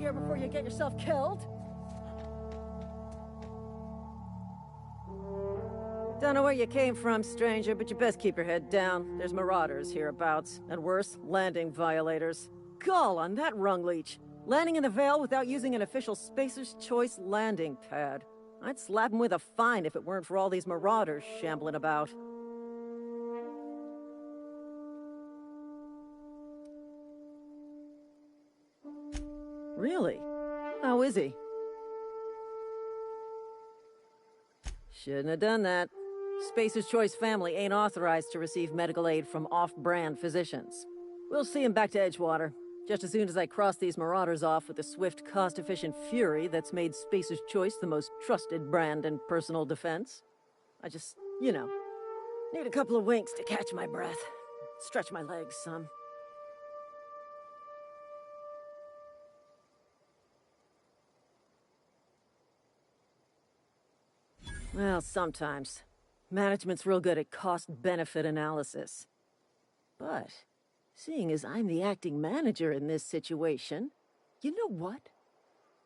here before you get yourself killed. Don't know where you came from, stranger, but you best keep your head down. There's marauders hereabouts, and worse, landing violators. Gall on that rung leech. Landing in the Vale without using an official Spacer's Choice landing pad. I'd slap him with a fine if it weren't for all these marauders shambling about. Really? How is he? Shouldn't have done that. Spacer's Choice family ain't authorized to receive medical aid from off-brand physicians. We'll see him back to Edgewater, just as soon as I cross these marauders off with the swift, cost-efficient fury that's made Spacer's Choice the most trusted brand in personal defense. I just, need a couple of winks to catch my breath. Stretch my legs some. Well, sometimes. Management's real good at cost-benefit analysis. But, seeing as I'm the acting manager in this situation, you know what?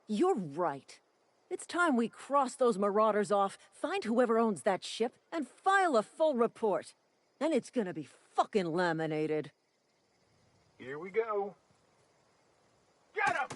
You're right. It's time we cross those marauders off, find whoever owns that ship, and file a full report. And it's gonna be fucking laminated. Here we go. Get him!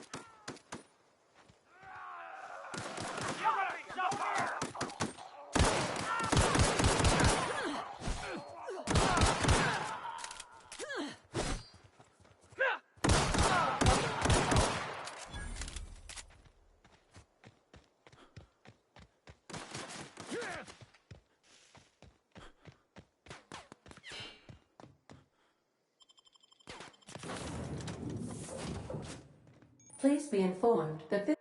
Please be informed that this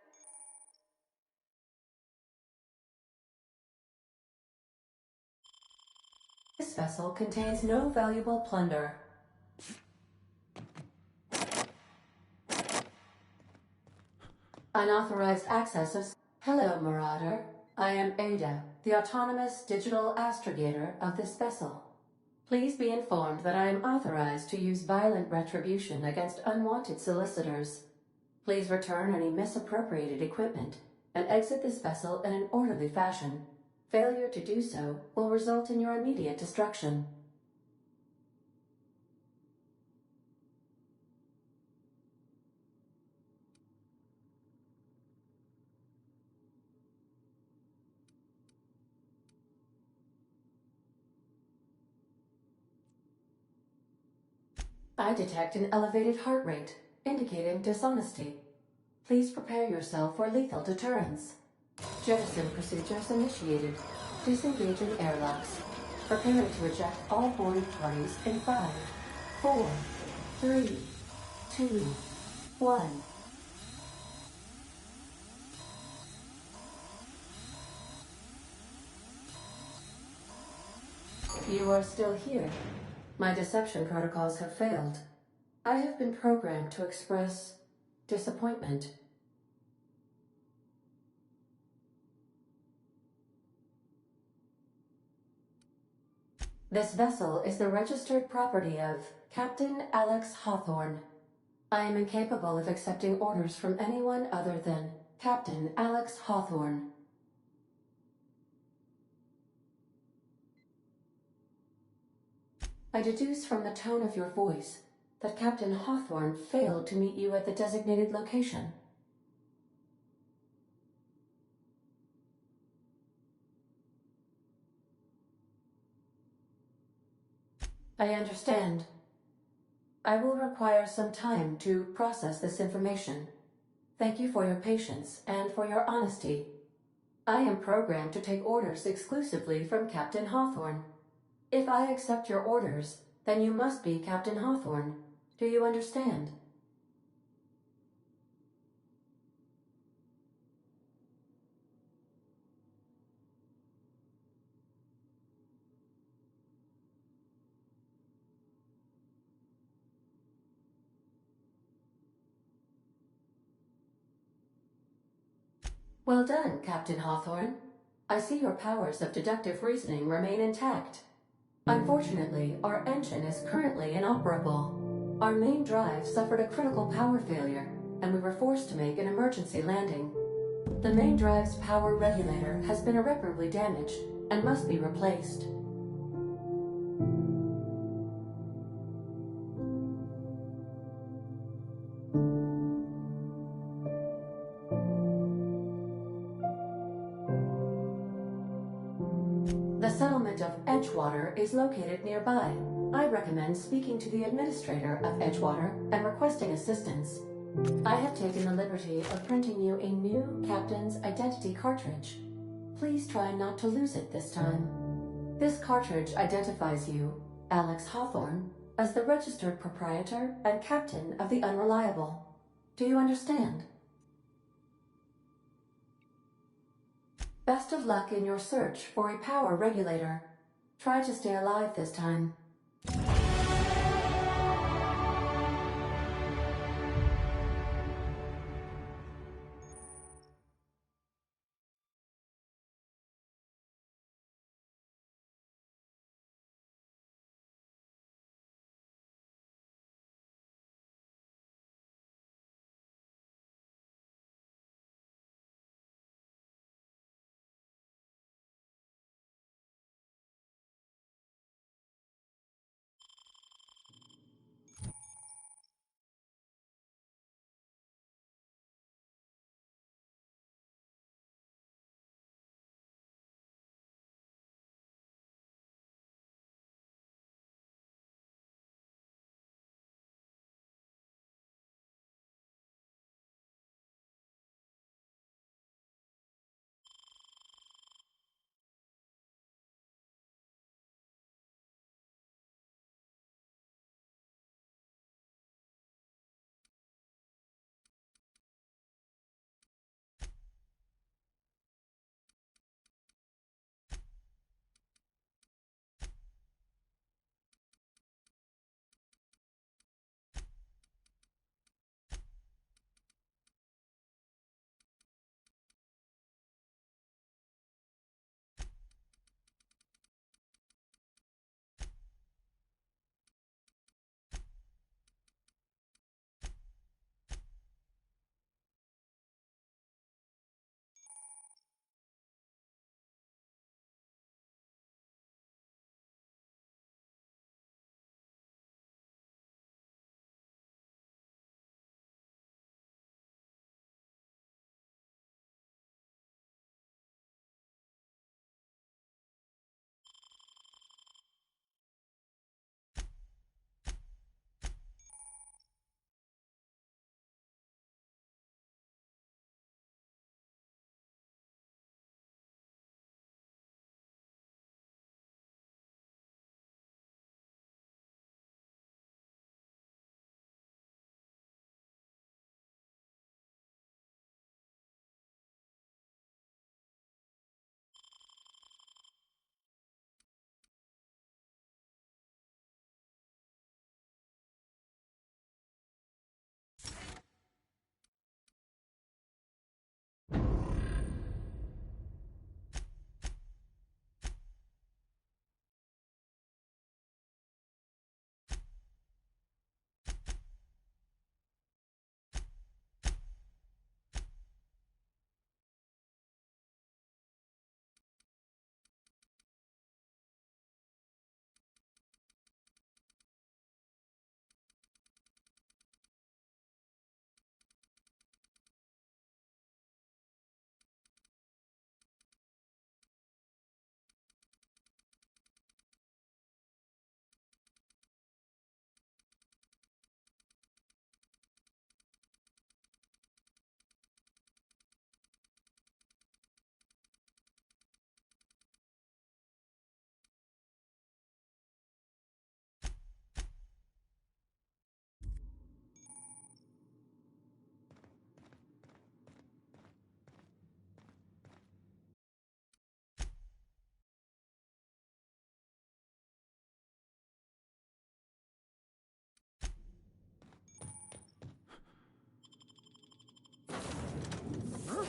vessel contains no valuable plunder. Unauthorized access of... Hello, Marauder. I am Ada, the autonomous digital astrogator of this vessel. Please be informed that I am authorized to use violent retribution against unwanted solicitors. Please return any misappropriated equipment and exit this vessel in an orderly fashion. Failure to do so will result in your immediate destruction. I detect an elevated heart rate, indicating dishonesty. Please prepare yourself for lethal deterrence. Jettison procedures initiated. Disengaging airlocks. Preparing to eject all boarding parties in 5, 4, 3, 2, 1. You are still here. My deception protocols have failed. I have been programmed to express disappointment. This vessel is the registered property of Captain Alex Hawthorne. I am incapable of accepting orders from anyone other than Captain Alex Hawthorne. I deduce from the tone of your voice that Captain Hawthorne failed to meet you at the designated location. I understand. I will require some time to process this information. Thank you for your patience and for your honesty. I am programmed to take orders exclusively from Captain Hawthorne. If I accept your orders, then you must be Captain Hawthorne. Do you understand? Well done, Captain Hawthorne. I see your powers of deductive reasoning remain intact. Unfortunately, our engine is currently inoperable. Our main drive suffered a critical power failure. and we were forced to make an emergency landing. The main drive's power regulator has been irreparably damaged and must be replaced. The settlement of Edgewater is located nearby. I recommend speaking to the administrator of Edgewater and requesting assistance. I have taken the liberty of printing you a new captain's identity cartridge. Please try not to lose it this time. This cartridge identifies you, Alex Hawthorne, as the registered proprietor and captain of the Unreliable. Do you understand? Best of luck in your search for a power regulator. Try to stay alive this time.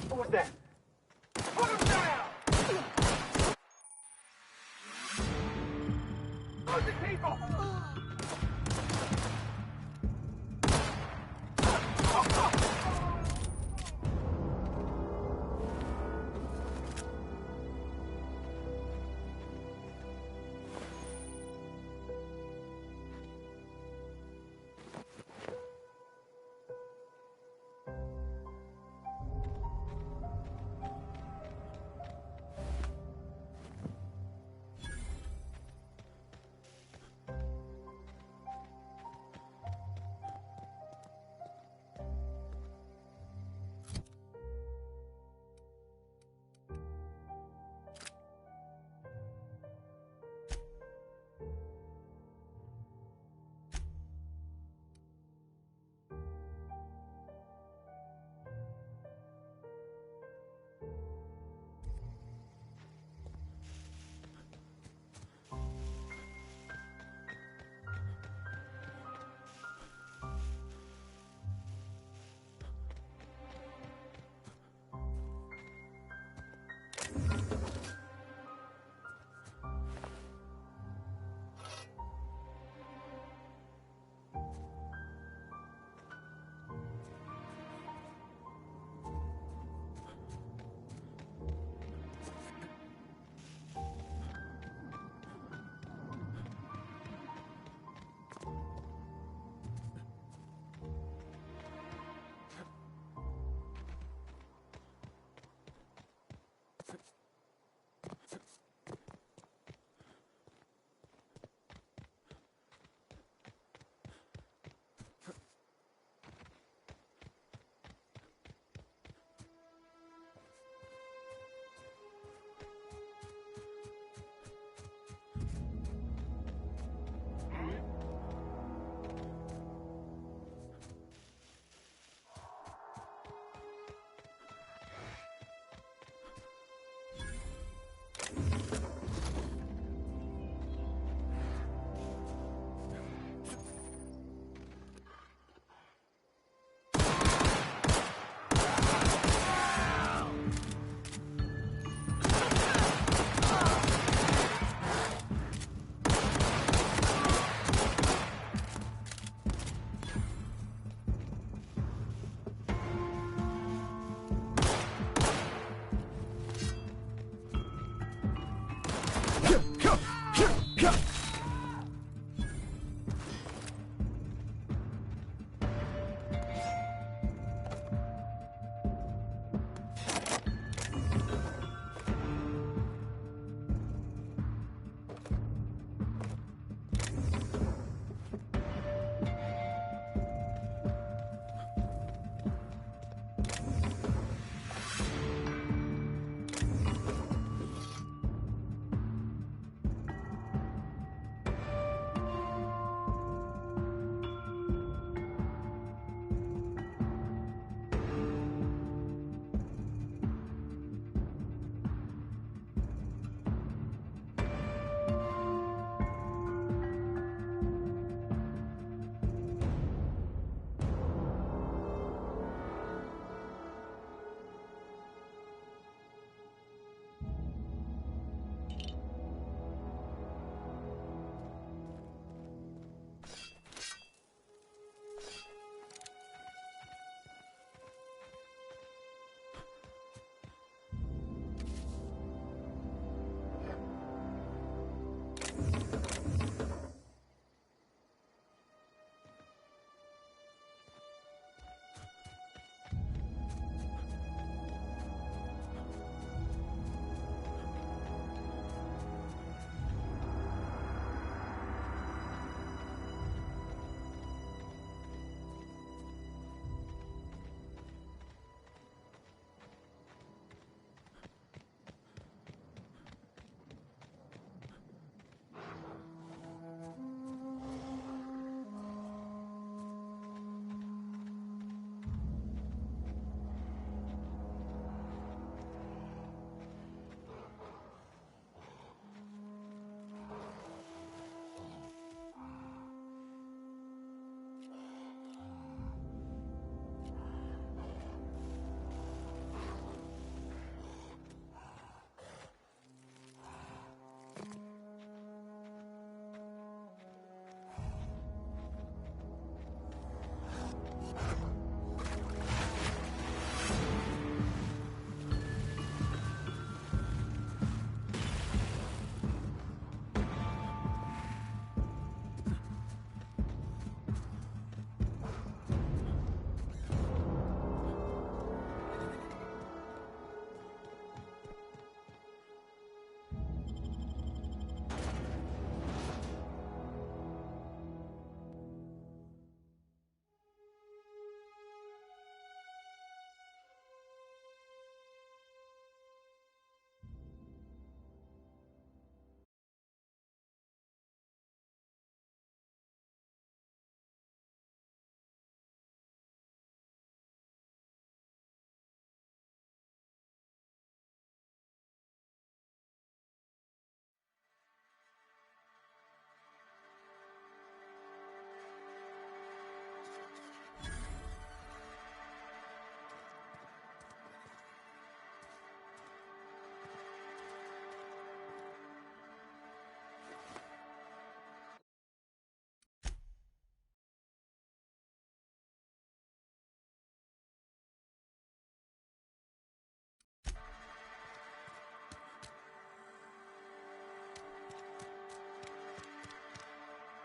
What was that? Put him down! Look at people!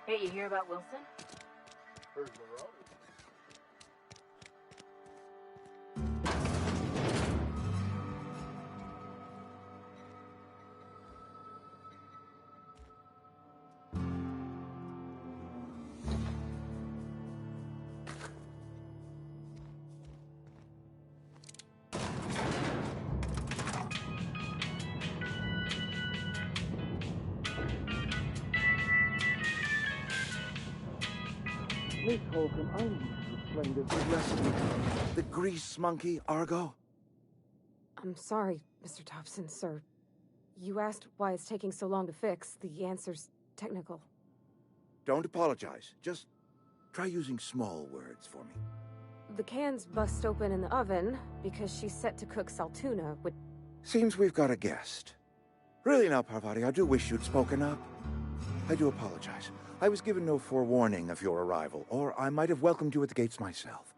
Hey, you hear about Wilson? Heard Marauders. Miss Holcomb, I need to explain this lesson. The grease monkey, Argo? I'm sorry, Mr. Thompson, sir. You asked why it's taking so long to fix. The answer's technical. Don't apologize. Just try using small words for me. The cans bust open in the oven because she's set to cook saltuna with... Seems we've got a guest. Really now, Parvati, I do wish you'd spoken up. I do apologize. I was given no forewarning of your arrival, or I might have welcomed you at the gates myself.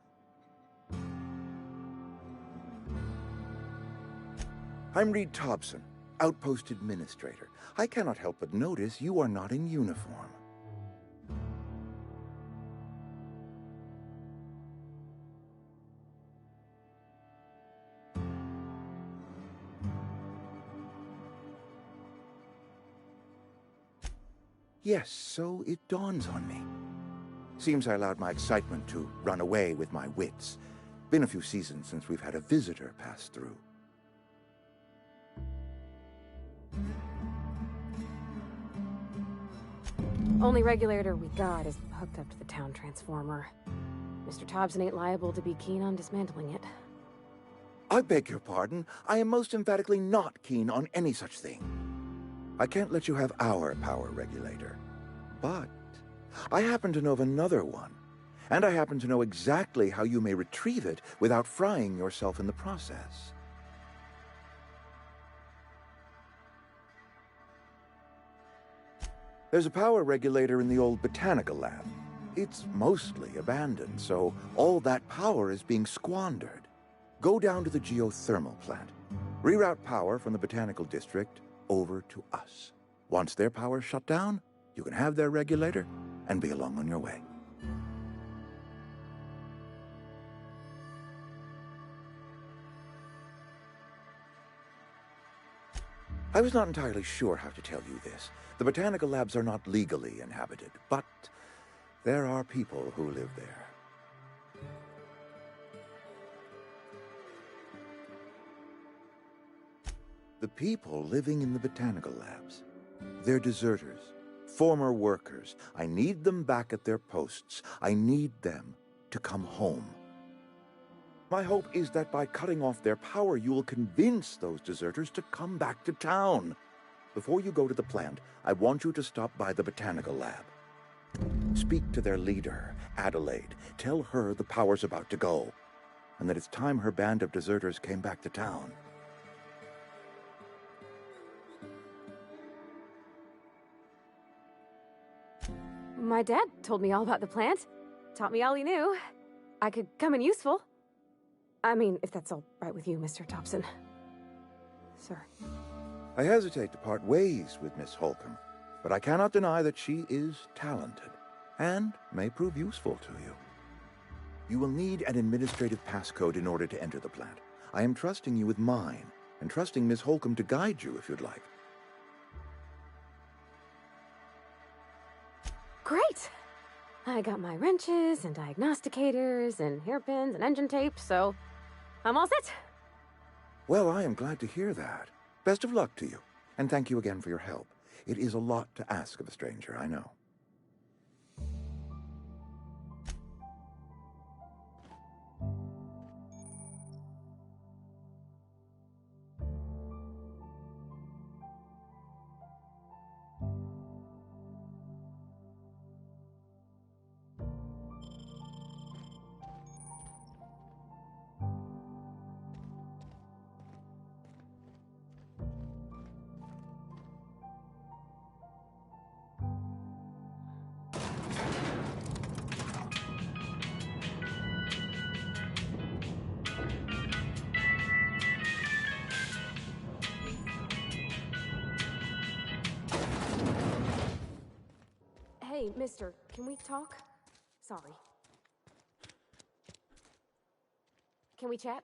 I'm Reed Thompson, Outpost Administrator. I cannot help but notice you are not in uniform. Yes, so it dawns on me. Seems I allowed my excitement to run away with my wits. Been a few seasons since we've had a visitor pass through. Only regulator we got is hooked up to the town transformer. Mr. Thompson ain't liable to be keen on dismantling it. I beg your pardon. I am most emphatically not keen on any such thing. I can't let you have our power regulator. But I happen to know of another one. And I happen to know exactly how you may retrieve it without frying yourself in the process. There's a power regulator in the old botanical lab. It's mostly abandoned, so all that power is being squandered. Go down to the geothermal plant. Reroute power from the botanical district over to us. Once their power's shut down, you can have their regulator and be along on your way. I was not entirely sure how to tell you this. The botanical labs are not legally inhabited, but there are people who live there. The people living in the botanical labs. They're deserters, former workers. I need them back at their posts. I need them to come home. My hope is that by cutting off their power, you will convince those deserters to come back to town. Before you go to the plant, I want you to stop by the botanical lab. Speak to their leader, Adelaide. Tell her the power's about to go, and that it's time her band of deserters came back to town. My dad told me all about the plant. Taught me all he knew. I could come in useful. I mean, if that's all right with you, Mr. Thompson. Sir. I hesitate to part ways with Miss Holcomb, but I cannot deny that she is talented and may prove useful to you. You will need an administrative passcode in order to enter the plant. I am trusting you with mine, and trusting Miss Holcomb to guide you if you'd like. Great! I got my wrenches and diagnosticators and hairpins and engine tape, so I'm all set. Well, I am glad to hear that. Best of luck to you, and thank you again for your help. It is a lot to ask of a stranger, I know. Hey, mister, can we talk? Sorry. Can we chat?